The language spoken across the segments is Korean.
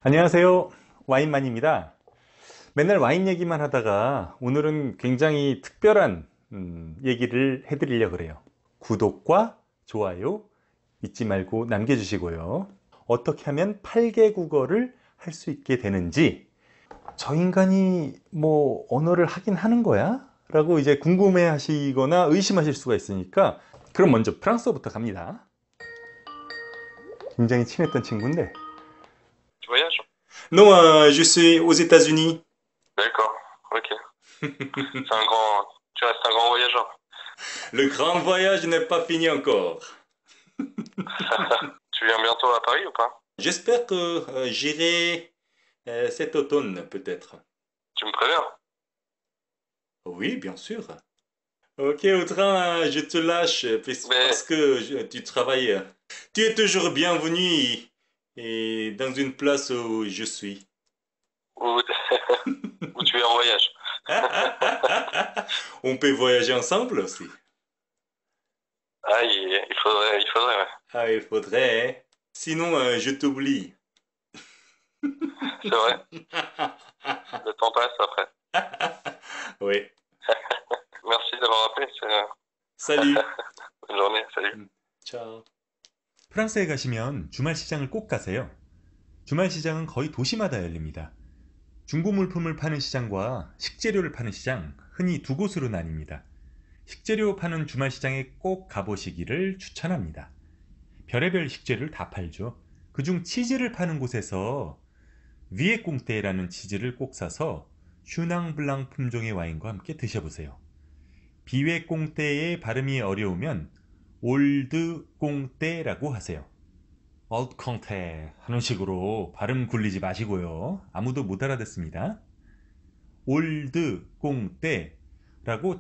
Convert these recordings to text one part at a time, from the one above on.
안녕하세요, 와인만입니다. 맨날 와인 얘기만 하다가 오늘은 굉장히 특별한 얘기를 해드리려고 그래요. 구독과 좋아요 잊지 말고 남겨주시고요. 어떻게 하면 8개 국어를 할 수 있게 되는지, 저 인간이 뭐 언어를 하긴 하는 거야? 라고 이제 궁금해 하시거나 의심하실 수가 있으니까, 그럼 먼저 프랑스어부터 갑니다. 굉장히 친했던 친구인데. Tu voyages? Non, je suis aux États-Unis. D'accord, ok. C'est un grand... Tu restes un grand voyageur. Le grand voyage n'est pas fini encore. Tu viens bientôt à Paris ou pas? J'espère que j'irai cet automne, peut-être. Tu me préviens? Oui, bien sûr. Ok, Audrin, je te lâche parce Mais... que tu travailles. Tu es toujours bienvenu et dans une place où je suis. Où... où tu es en voyage? On peut voyager ensemble aussi. Ah, il faudrait, ouais. Ah, il faudrait, hein. Sinon, je t'oublie. C'est vrai, le temps passe après. Oui. Merci d'avoir appelé, c'est... Salut. Bonne journée, salut. ciao. 프랑스에 가시면 주말 시장을 꼭 가세요. 주말 시장은 거의 도시마다 열립니다. 중고 물품을 파는 시장과 식재료를 파는 시장, 흔히 두 곳으로 나뉩니다. 식재료 파는 주말 시장에 꼭 가보시기를 추천합니다. 별의별 식재료를 다 팔죠. 그중 치즈를 파는 곳에서 위에꽁떼라는 치즈를 꼭 사서 슈낭블랑 품종의 와인과 함께 드셔보세요. 비웨꽁떼의 발음이 어려우면 올드꽁떼라고 하세요. 올드꽁떼 하는 식으로 발음 굴리지 마시고요. 아무도 못 알아듣습니다. 올드꽁떼라고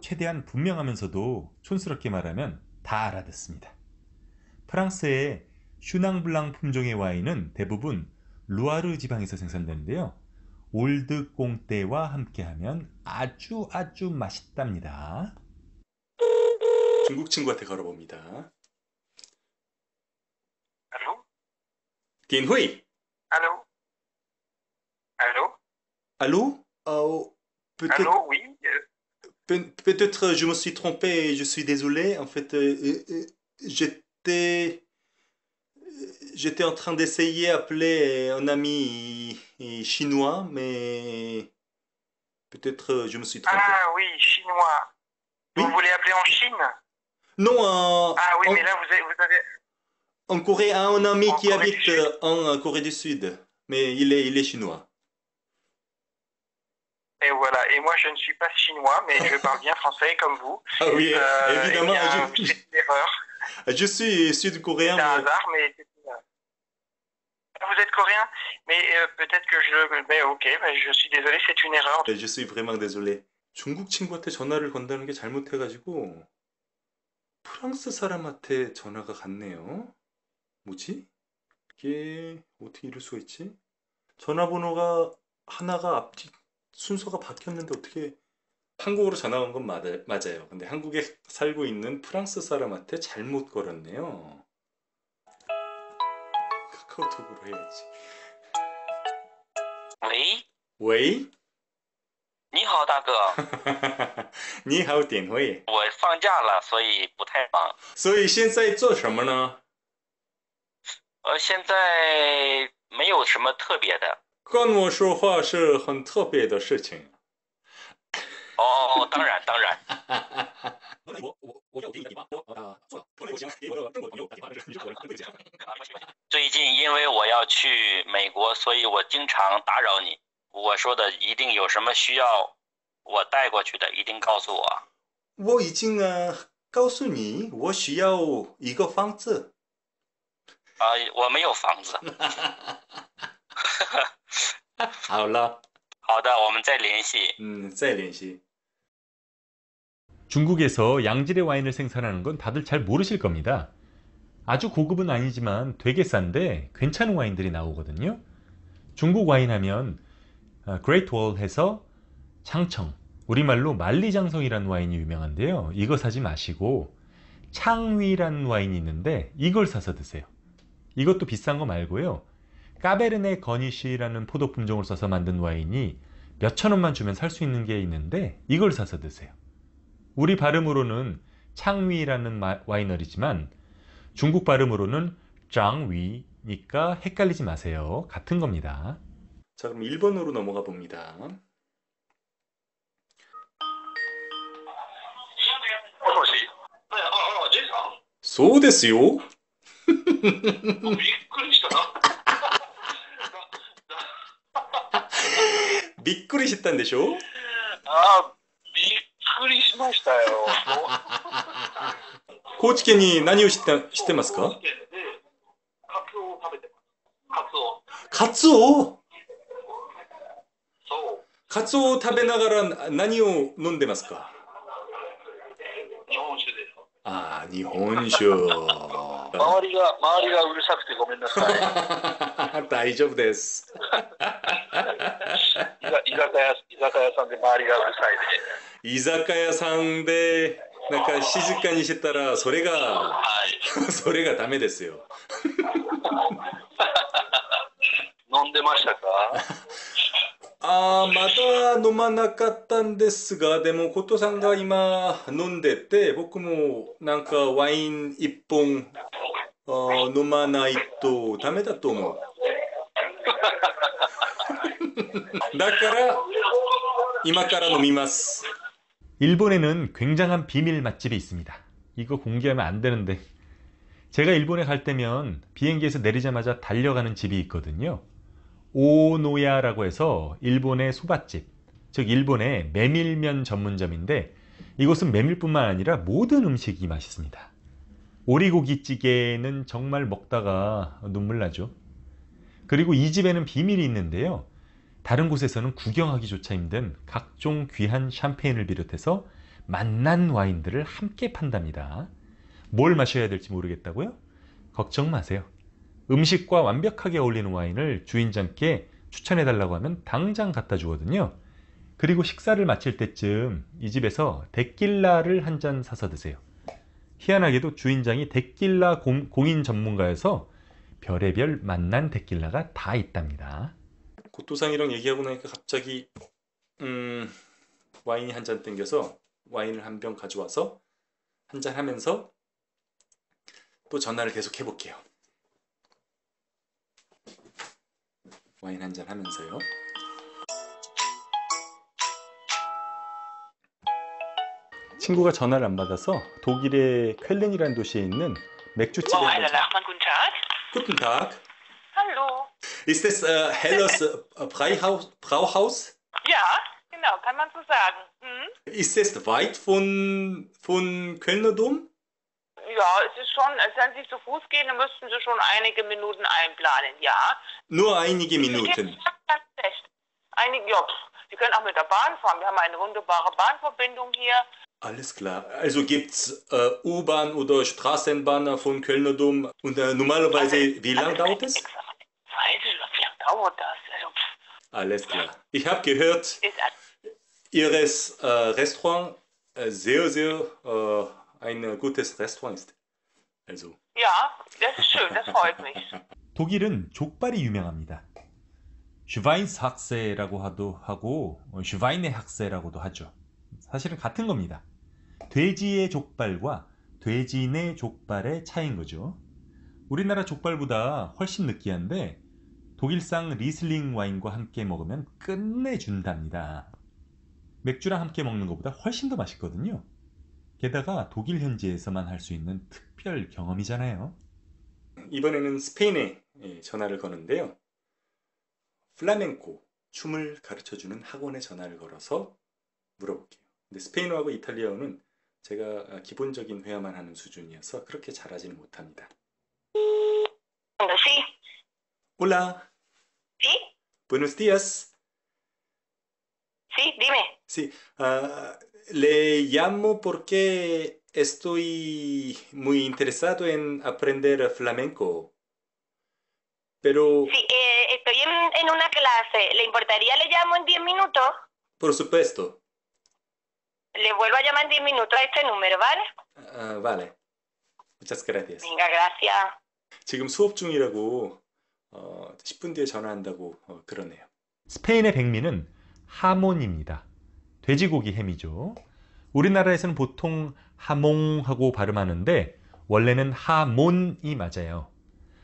최대한 분명하면서도 촌스럽게 말하면 다 알아듣습니다. 프랑스의 슈낭블랑 품종의 와인은 대부분 루아르 지방에서 생산되는데요. 올드꽁떼와 함께하면 아주 맛있답니다. 중국 친구한테 걸어봅니다. Allô? 딘후이. Allô? Allô? Allô? peut-être, Allô, oui? peut-être je me suis trompé et je suis désolé. En fait, j'étais j'étais en train d'essayer d'appeler un ami chinois, mais peut-être je me suis trompé. Ah oui, chinois. Vous Oui? voulez appeler en Chine? Non, Ah oui, mais là, vous avez... en Corée, un ami En qui Corée du habite Sud. en Corée du Sud, mais il est chinois. Et voilà, et moi je ne suis pas chinois, mais je parle bien français comme vous. Ah oui, Eh évidemment, bien, c'est une erreur, je suis c'est sud-coréen, un mais hasard, mais vous êtes coréen, mais peut-être que je... Mais ok, mais je suis désolé, c'est une erreur. je suis vraiment désolé. 중국 친구한테 전화를 건다는 게 잘못해가지고 프랑스 사람한테 전화가 갔네요. 뭐지? 이게 어떻게 이럴 수가 있지? 전화번호가 하나가 앞뒤 순서가 바뀌었는데 어떻게 한국으로 전화 온 건 맞아요. 근데 한국에 살고 있는 프랑스 사람한테 잘못 걸었네요. 카카오톡으로 해야지. 喂，喂，你好，大哥，你好，点会。我放假了，所以不太忙。所以现在做什么呢？现在没有什么特别的。跟我说话是很特别的事情。哦，当然当然。我有给你打电话，做了，朋友行，给我的中国朋友打电话，你是我的对象。最近因为我要去美国，所以我经常打扰你。我说的一定有什么需要我带过去的，一定告诉我。我已经告诉你，我需要一个房子。我没有房子。好了，好的，我们再联系。再联系。 중국에서 양질의 와인을 생산하는 건 다들 잘 모르실 겁니다. 아주 고급은 아니지만 되게 싼데 괜찮은 와인들이 나오거든요. 중국 와인 하면 그레이트 월 해서 장청, 우리말로 만리장성이라는 와인이 유명한데요. 이거 사지 마시고 창위라는 와인이 있는데 이걸 사서 드세요. 이것도 비싼 거 말고요. 까베르네 거니쉬라는 포도 품종을 써서 만든 와인이 몇천 원만 주면 살 수 있는 게 있는데 이걸 사서 드세요. 우리 발음으로는 창위라는 와이너리지만 중국 발음으로는 짱위니까 헷갈리지 마세요. 같은 겁니다. 자, 그럼 1번으로 넘어가 봅니다. もしもし。はい、ジェイさん。そうですよ。びっくりしたな。びっくりしたんでしょ？びっくりしましたよ。高知県に何を知ってますか？高知県でカツオを食べてます。カツオ？そう。カツオを食べながら何を飲んでますか？日本酒です。ああ、日本酒。周りがうるさくてごめんなさい。大丈夫です。居酒屋さんで周りがうるさいで。居酒屋さんでなんか静かにしてたらそれが、はい。それがダメですよ。飲んでましたか？まだ飲まなかったんですが、でもコトさんが今飲んでて、僕もなんかワイン一本飲まないとダメだと思う。だから今から飲みます。 일본에는 굉장한 비밀 맛집이 있습니다. 이거 공개하면 안 되는데 제가 일본에 갈 때면 비행기에서 내리자마자 달려가는 집이 있거든요. 오노야라고 해서 일본의 소밭집, 즉 일본의 메밀면 전문점인데 이곳은 메밀뿐만 아니라 모든 음식이 맛있습니다. 오리고기찌개는 정말 먹다가 눈물 나죠. 그리고 이 집에는 비밀이 있는데요. 다른 곳에서는 구경하기조차 힘든 각종 귀한 샴페인을 비롯해서 맛난 와인들을 함께 판답니다. 뭘 마셔야 될지 모르겠다고요? 걱정 마세요. 음식과 완벽하게 어울리는 와인을 주인장께 추천해달라고 하면 당장 갖다 주거든요. 그리고 식사를 마칠 때쯤 이 집에서 데킬라를 한 잔 사서 드세요. 희한하게도 주인장이 데킬라 공인 전문가여서 별의별 맛난 데킬라가 다 있답니다. 고토상이랑 얘기하고 나니까 갑자기 와인이 한 잔 땡겨서 와인을 한 병 가져와서 한 잔 하면서 또 전화를 계속 해볼게요. 와인 한 잔 하면서요. 친구가 전화를 안 받아서 독일의 쾰른이라는 도시에 있는 맥주집에 Herr Lachmann, guten Tag. Guten Tag. Hallo. Ist das Helles Brauhaus? Ja, genau, kann man so sagen. Hm? Ist es weit von Kölner Dom? Ja, es ist schon, als wenn Sie zu Fuß gehen, dann müssten Sie schon einige Minuten einplanen, ja. Nur einige Minuten. Ganz schlecht. Ja, Sie können auch mit der Bahn fahren. Wir haben eine wunderbare Bahnverbindung hier. Alles klar. Also gibt es U-Bahn oder Straßenbahn von Kölner Dom und normalerweise wie lange dauert es? Weiß ich, wie lange dauert das? Also, Alles klar. Ich habe gehört, Ihres Restaurant sehr ein gutes Restaurant ist. Also. ja, das ist schön, das freut mich. 독일은 족발이 유명합니다. 슈바인스학세라고 하고 슈바이네학세라고도 하죠. 사실은 같은 겁니다. 돼지의 족발과 돼지네 족발의 차이인 거죠. 우리나라 족발보다 훨씬 느끼한데 독일산 리슬링 와인과 함께 먹으면 끝내준답니다. 맥주랑 함께 먹는 것보다 훨씬 더 맛있거든요. 게다가 독일 현지에서만 할 수 있는 특별 경험이잖아요. 이번에는 스페인에 전화를 거는데요. 플라멩코, 춤을 가르쳐주는 학원에 전화를 걸어서 물어볼게요. 근데 스페인어하고 이탈리아어는 제가 기본적인 회화만 하는 수준이어서 그렇게 잘하지는 못합니다. Sí. Hola. ¿Sí? Buenos días. Sí, dime. Sí, le llamo porque estoy muy interesado en aprender flamenco. Pero, Sí, estoy en una clase. ¿Le importaría le llamo en 10 minutos? por supuesto. Le vuelvo a llamar en 10 minutos a este número, ¿vale? Vale. Muchas gracias. Venga, gracias. 지금 수업 중이라고 10분 뒤에 전화한다고 그러네요. 스페인의 백미는 하몬입니다. 돼지고기 햄이죠. 우리나라에서는 보통 하몽하고 발음하는데 원래는 하몬이 맞아요.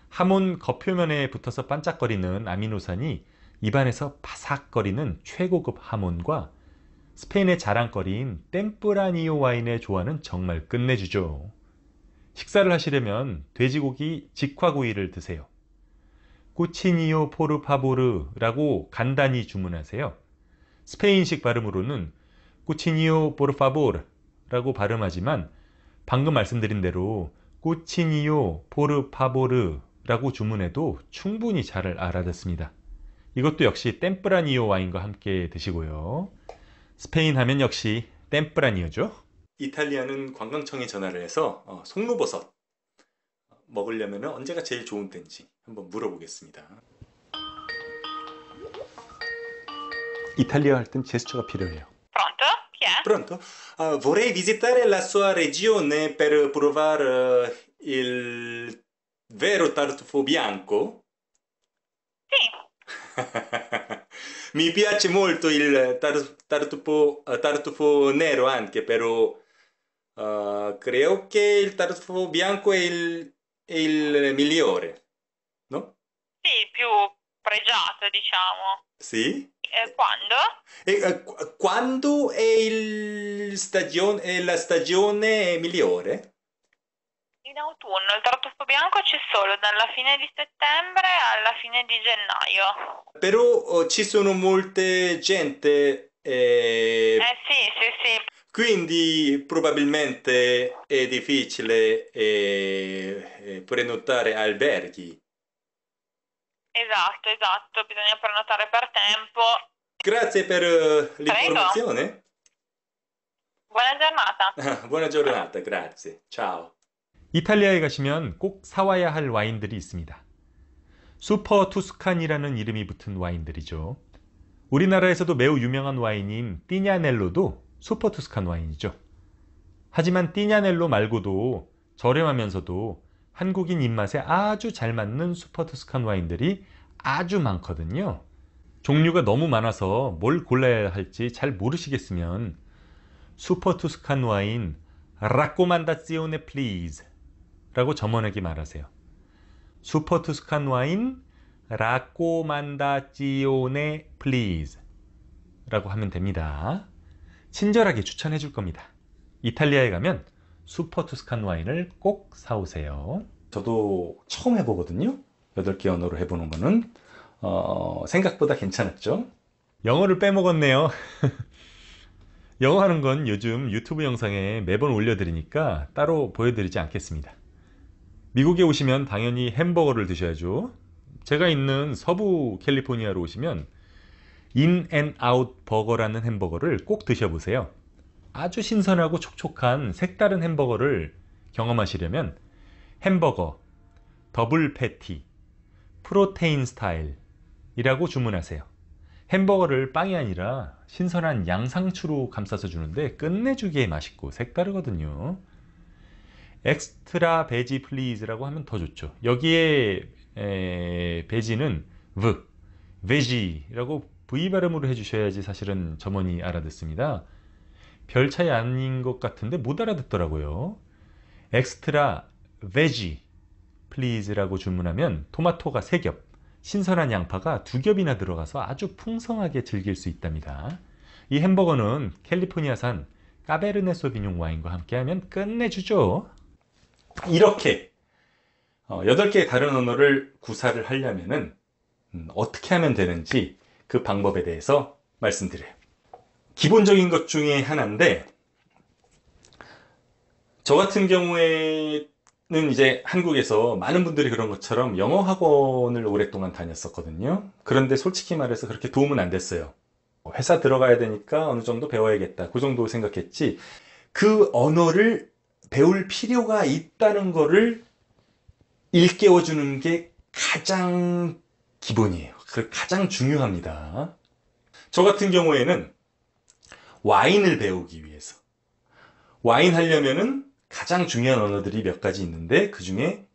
하몬 겉표면에 붙어서 반짝거리는 아미노산이 입안에서 바삭거리는 최고급 하몬과 스페인의 자랑거리인 템프라니오 와인의 조화는 정말 끝내주죠. 식사를 하시려면 돼지고기 직화구이를 드세요. 꾸치니오 포르파보르라고 간단히 주문하세요. 스페인식 발음으로는 꾸치니오 포르파보르라고 발음하지만 방금 말씀드린 대로 꾸치니오 포르파보르라고 주문해도 충분히 잘 알아듣습니다. 이것도 역시 템프라니오 와인과 함께 드시고요. 스페인 하면 역시 템프라니오죠. 이탈리아는 관광청에 전화를 해서 송로버섯 먹으려면 언제가 제일 좋은 때인지 한번 물어보겠습니다. 이탈리아 할 땐 제스처가 필요해요. Pronto? Chi è? Pronto? Vorrei visitare la sua regione per provare il vero tartufo bianco. Sì. Mi piace molto il tartufo nero anche, però creo che il tartufo bianco è il migliore, no? Sì, più pregiato, diciamo. Sì? Quando? Quando è la stagione migliore? In autunno. Il tartufo bianco c'è solo dalla fine di settembre alla fine di gennaio. Però ci sono molte gente, Sì. quindi probabilmente è difficile prenotare alberghi. Esatto. Bisogna prenotare per tempo. Grazie per l'informazione. Buona giornata. Buona giornata, grazie. Ciao. 이탈리아에 가시면 꼭 사와야 할 와인들이 있습니다. 슈퍼 투스칸이라는 이름이 붙은 와인들이죠. 우리나라에서도 매우 유명한 와인인 띠냐넬로도 슈퍼 투스칸 와인이죠. 하지만 띠냐넬로 말고도 저렴하면서도 한국인 입맛에 아주 잘 맞는 슈퍼 투스칸 와인들이 아주 많거든요. 종류가 너무 많아서 뭘 골라야 할지 잘 모르시겠으면 슈퍼 투스칸 와인 라코만다시오네 플리즈 라고 점원에게 말하세요. 슈퍼 투스칸 와인 라코만다시오네 플리즈 라고 하면 됩니다. 친절하게 추천해 줄 겁니다. 이탈리아에 가면 슈퍼 투스칸 와인을 꼭 사오세요. 저도 처음 해보거든요. 8개 언어로 해보는 거는 생각보다 괜찮았죠. 영어를 빼먹었네요. 영어 하는 건 요즘 유튜브 영상에 매번 올려드리니까 따로 보여드리지 않겠습니다. 미국에 오시면 당연히 햄버거를 드셔야죠. 제가 있는 서부 캘리포니아로 오시면 인앤아웃 버거라는 햄버거를 꼭 드셔보세요. 아주 신선하고 촉촉한 색다른 햄버거를 경험하시려면 햄버거, 더블 패티, 프로테인 스타일이라고 주문하세요. 햄버거를 빵이 아니라 신선한 양상추로 감싸서 주는데 끝내주기에 맛있고 색다르거든요. 엑스트라 베지 플리즈라고 하면 더 좋죠. 여기에 베지는 베지라고 V 발음으로 해주셔야지 사실은 점원이 알아듣습니다. 별 차이 아닌 것 같은데 못 알아듣더라고요. 엑스트라 베지 플리즈라고 주문하면 토마토가 3겹, 신선한 양파가 2겹이나 들어가서 아주 풍성하게 즐길 수 있답니다. 이 햄버거는 캘리포니아산 까베르네 소비뇽 와인과 함께하면 끝내주죠. 이렇게 8개의 다른 언어를 구사를 하려면 어떻게 하면 되는지 그 방법에 대해서 말씀드려요. 기본적인 것 중에 하나인데, 저 같은 경우에는 이제 한국에서 많은 분들이 그런 것처럼 영어 학원을 오랫동안 다녔었거든요. 그런데 솔직히 말해서 그렇게 도움은 안 됐어요. 회사 들어가야 되니까 어느 정도 배워야겠다, 그 정도 생각했지, 그 언어를 배울 필요가 있다는 거를 일깨워주는 게 가장 기본이에요. 가장 중요합니다. 저 같은 경우에는 와인을 배우기 위해서, 와인 하려면은 가장 중요한 언어들이 몇 가지 있는데 그 중에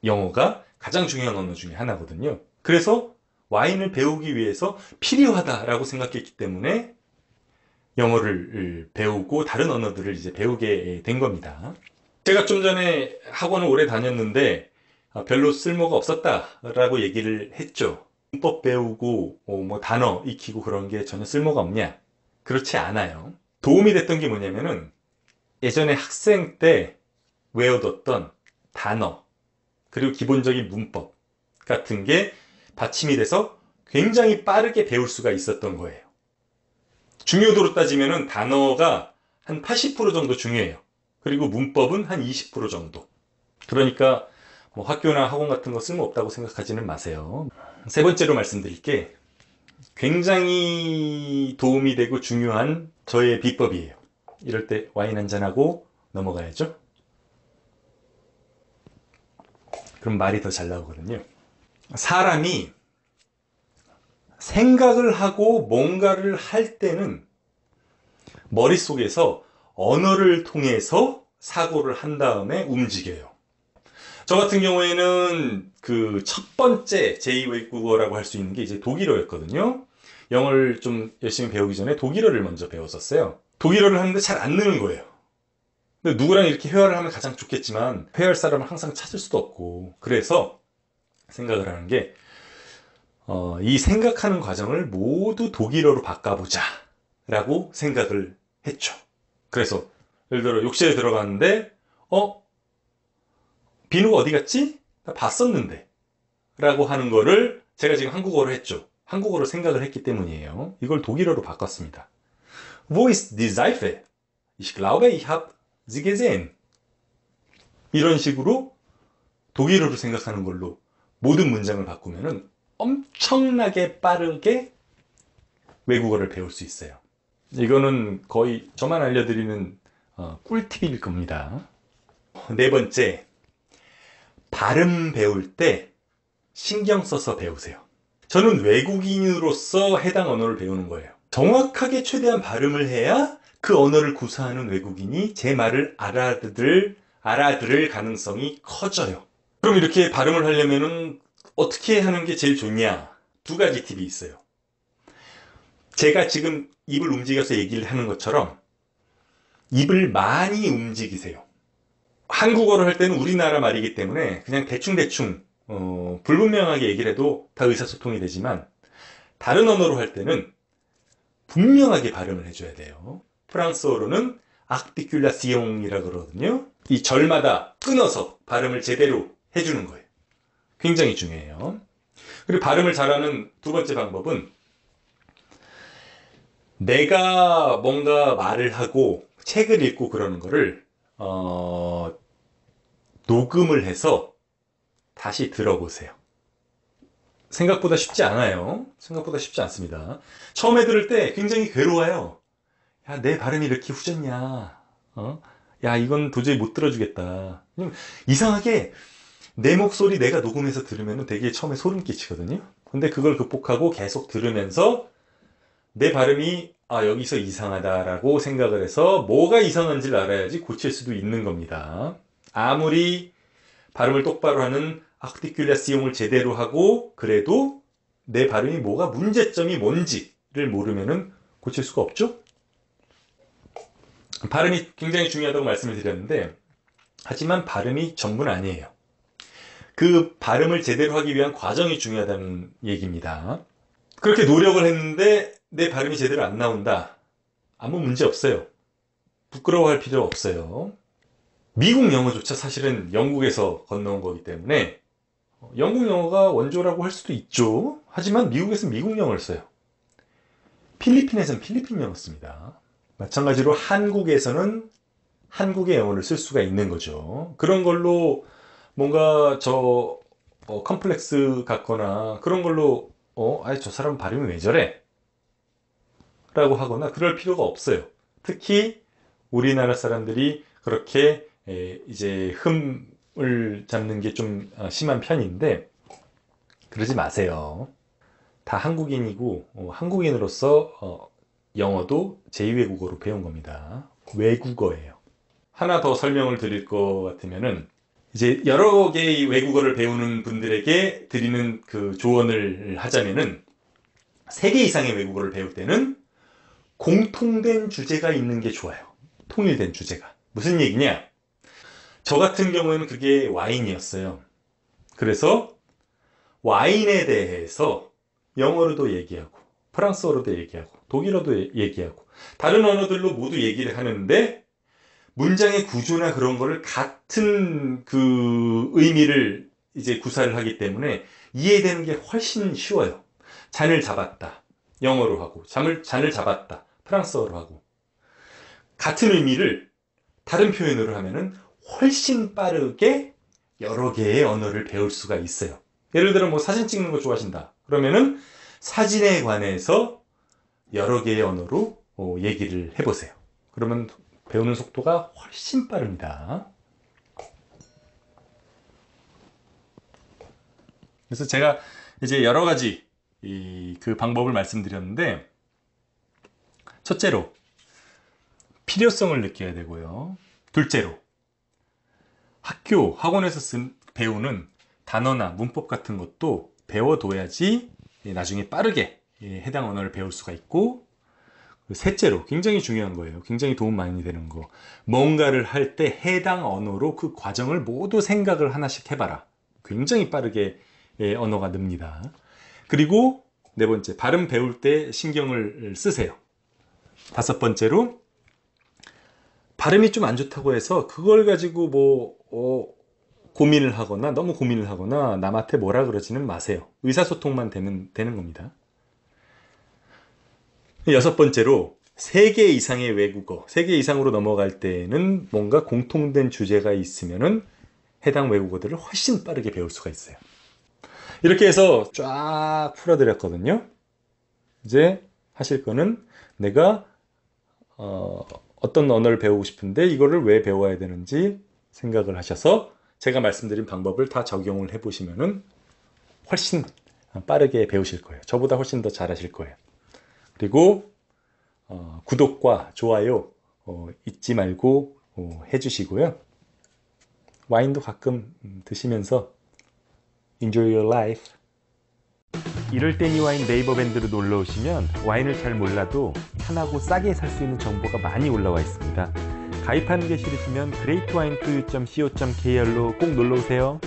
영어가 가장 중요한 언어 중에 하나거든요. 그래서 와인을 배우기 위해서 필요하다라고 생각했기 때문에 영어를 배우고 다른 언어들을 이제 배우게 된 겁니다. 제가 좀 전에 학원을 오래 다녔는데 별로 쓸모가 없었다라고 얘기를 했죠. 문법 배우고 뭐 단어 익히고 그런 게 전혀 쓸모가 없냐? 그렇지 않아요. 도움이 됐던 게 뭐냐면은 예전에 학생 때 외워뒀던 단어 그리고 기본적인 문법 같은 게 받침이 돼서 굉장히 빠르게 배울 수가 있었던 거예요. 중요도로 따지면은 단어가 한 80% 정도 중요해요. 그리고 문법은 한 20% 정도. 그러니까 뭐 학교나 학원 같은 거 쓸모없다고 생각하지는 마세요. 세 번째로 말씀드릴 게 굉장히 도움이 되고 중요한 저의 비법이에요. 이럴 때 와인 한잔하고 넘어가야죠. 그럼 말이 더 잘 나오거든요. 사람이 생각을 하고 뭔가를 할 때는 머릿속에서 언어를 통해서 사고를 한 다음에 움직여요. 저 같은 경우에는 그 첫 번째 제2외국어라고 할 수 있는 게 이제 독일어였거든요. 영어를 좀 열심히 배우기 전에 독일어를 먼저 배웠었어요. 독일어를 하는데 잘 안 느는 거예요. 근데 누구랑 이렇게 회화를 하면 가장 좋겠지만 회화할 사람을 항상 찾을 수도 없고, 그래서 생각을 하는 게 이 생각하는 과정을 모두 독일어로 바꿔보자 라고 생각을 했죠. 그래서 예를 들어 욕실에 들어갔는데 비누가 어디 갔지? 나 봤었는데 라고 하는 거를 제가 지금 한국어로 했죠. 한국어로 생각을 했기 때문이에요. 이걸 독일어로 바꿨습니다. Wo ist die Seife? Ich glaube, ich habe sie gesehen. 이런 식으로 독일어로 생각하는 걸로 모든 문장을 바꾸면은 엄청나게 빠르게 외국어를 배울 수 있어요. 이거는 거의 저만 알려드리는 꿀팁일 겁니다. 네 번째, 발음 배울 때 신경 써서 배우세요. 저는 외국인으로서 해당 언어를 배우는 거예요. 정확하게 최대한 발음을 해야 그 언어를 구사하는 외국인이 제 말을 알아들을 가능성이 커져요. 그럼 이렇게 발음을 하려면은 어떻게 하는 게 제일 좋냐? 두 가지 팁이 있어요. 제가 지금 입을 움직여서 얘기를 하는 것처럼 입을 많이 움직이세요. 한국어를 할 때는 우리나라 말이기 때문에 그냥 대충대충 불분명하게 얘기를 해도 다 의사소통이 되지만, 다른 언어로 할 때는 분명하게 발음을 해줘야 돼요. 프랑스어로는 아르티큘라시옹이라고 그러거든요. 이 절마다 끊어서 발음을 제대로 해주는 거예요. 굉장히 중요해요. 그리고 발음을 잘하는 두 번째 방법은 내가 뭔가 말을 하고 책을 읽고 그러는 거를 녹음을 해서 다시 들어보세요. 생각보다 쉽지 않아요. 생각보다 쉽지 않습니다. 처음에 들을 때 굉장히 괴로워요. 야, 내 발음이 이렇게 후졌냐? 야, 이건 도저히 못 들어주겠다. 이상하게 내 목소리 내가 녹음해서 들으면 되게 처음에 소름 끼치거든요. 근데 그걸 극복하고 계속 들으면서 내 발음이 여기서 이상하다라고 생각을 해서 뭐가 이상한지를 알아야지 고칠 수도 있는 겁니다. 아무리 발음을 똑바로 하는 아르티큘라시옹을 제대로 하고 그래도 내 발음이 뭐가 문제점이 뭔지를 모르면은 고칠 수가 없죠. 발음이 굉장히 중요하다고 말씀을 드렸는데, 하지만 발음이 전부는 아니에요. 그 발음을 제대로 하기 위한 과정이 중요하다는 얘기입니다. 그렇게 노력을 했는데 내 발음이 제대로 안 나온다. 아무 문제 없어요. 부끄러워할 필요 없어요. 미국 영어조차 사실은 영국에서 건너온 거기 때문에 영국 영어가 원조라고 할 수도 있죠. 하지만 미국에서는 미국 영어를 써요. 필리핀에서는 필리핀 영어 씁니다. 마찬가지로 한국에서는 한국의 영어를 쓸 수가 있는 거죠. 그런 걸로 뭔가 컴플렉스 같거나 그런 걸로 저 사람 발음이 왜 저래? 라고 하거나 그럴 필요가 없어요. 특히 우리나라 사람들이 그렇게 이제 흠을 잡는 게 좀 심한 편인데 그러지 마세요. 다 한국인이고 한국인으로서 영어도 제2외국어로 배운 겁니다. 외국어예요. 하나 더 설명을 드릴 것 같으면은 이제 여러 개의 외국어를 배우는 분들에게 드리는 그 조언을 하자면은 3개 이상의 외국어를 배울 때는 공통된 주제가 있는 게 좋아요. 통일된 주제가. 무슨 얘기냐? 저 같은 경우에는 그게 와인이었어요. 그래서 와인에 대해서 영어로도 얘기하고 프랑스어로도 얘기하고 독일어도 얘기하고 다른 언어들로 모두 얘기를 하는데 문장의 구조나 그런 거를 같은 그 의미를 이제 구사를 하기 때문에 이해되는 게 훨씬 쉬워요. 잔을 잡았다. 영어로 하고 잔을 잡았다. 프랑스어로 하고 같은 의미를 다른 표현으로 하면은 훨씬 빠르게 여러 개의 언어를 배울 수가 있어요. 예를 들어 뭐 사진 찍는 거 좋아하신다. 그러면은 사진에 관해서 여러 개의 언어로 얘기를 해보세요. 그러면 배우는 속도가 훨씬 빠릅니다. 그래서 제가 이제 여러 가지 그 방법을 말씀드렸는데, 첫째로 필요성을 느껴야 되고요. 둘째로 학교, 학원에서 배우는 단어나 문법 같은 것도 배워둬야지 나중에 빠르게 해당 언어를 배울 수가 있고, 셋째로 굉장히 중요한 거예요. 굉장히 도움 많이 되는 거. 뭔가를 할 때 해당 언어로 그 과정을 모두 생각을 하나씩 해봐라. 굉장히 빠르게 언어가 늡니다. 그리고 네 번째, 발음 배울 때 신경을 쓰세요. 다섯 번째로 발음이 좀 안 좋다고 해서 그걸 가지고 고민을 하거나 너무 고민을 하거나 남한테 뭐라 그러지는 마세요. 의사소통만 되는 겁니다. 여섯 번째로 3개 이상의 외국어, 3개 이상으로 넘어갈 때는 뭔가 공통된 주제가 있으면은 해당 외국어들을 훨씬 빠르게 배울 수가 있어요. 이렇게 해서 쫙 풀어드렸거든요. 이제 하실 거는 내가 어떤 언어를 배우고 싶은데 이거를 왜 배워야 되는지 생각을 하셔서 제가 말씀드린 방법을 다 적용을 해보시면은 훨씬 빠르게 배우실 거예요. 저보다 훨씬 더 잘하실 거예요. 그리고 구독과 좋아요 잊지 말고 해주시고요. 와인도 가끔 드시면서 Enjoy your life. 이럴 땐 이 와인 네이버 밴드로 놀러 오시면 와인을 잘 몰라도 편하고 싸게 살 수 있는 정보가 많이 올라와 있습니다. 가입하는 게 싫으시면 greatwine2u.co.kr로 꼭 놀러 오세요.